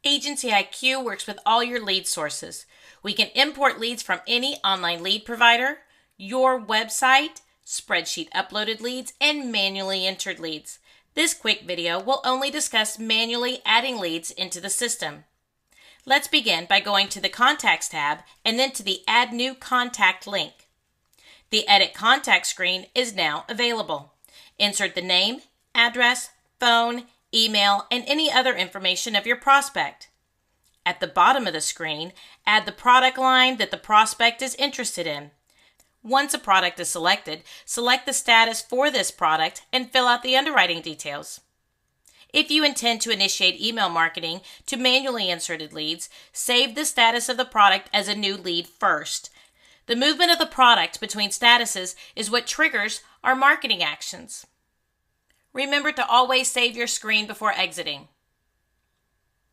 Agency IQ works with all your lead sources. We can import leads from any online lead provider, your website, spreadsheet uploaded leads, and manually entered leads. This quick video will only discuss manually adding leads into the system. Let's begin by going to the Contacts tab and then to the Add New Contact link. The Edit Contact screen is now available. Insert the name, address, phone, email, and any other information of your prospect. At the bottom of the screen, add the product line that the prospect is interested in. Once a product is selected, select the status for this product and fill out the underwriting details. If you intend to initiate email marketing to manually inserted leads, save the status of the product as a new lead first. The movement of the product between statuses is what triggers our marketing actions. Remember to always save your screen before exiting.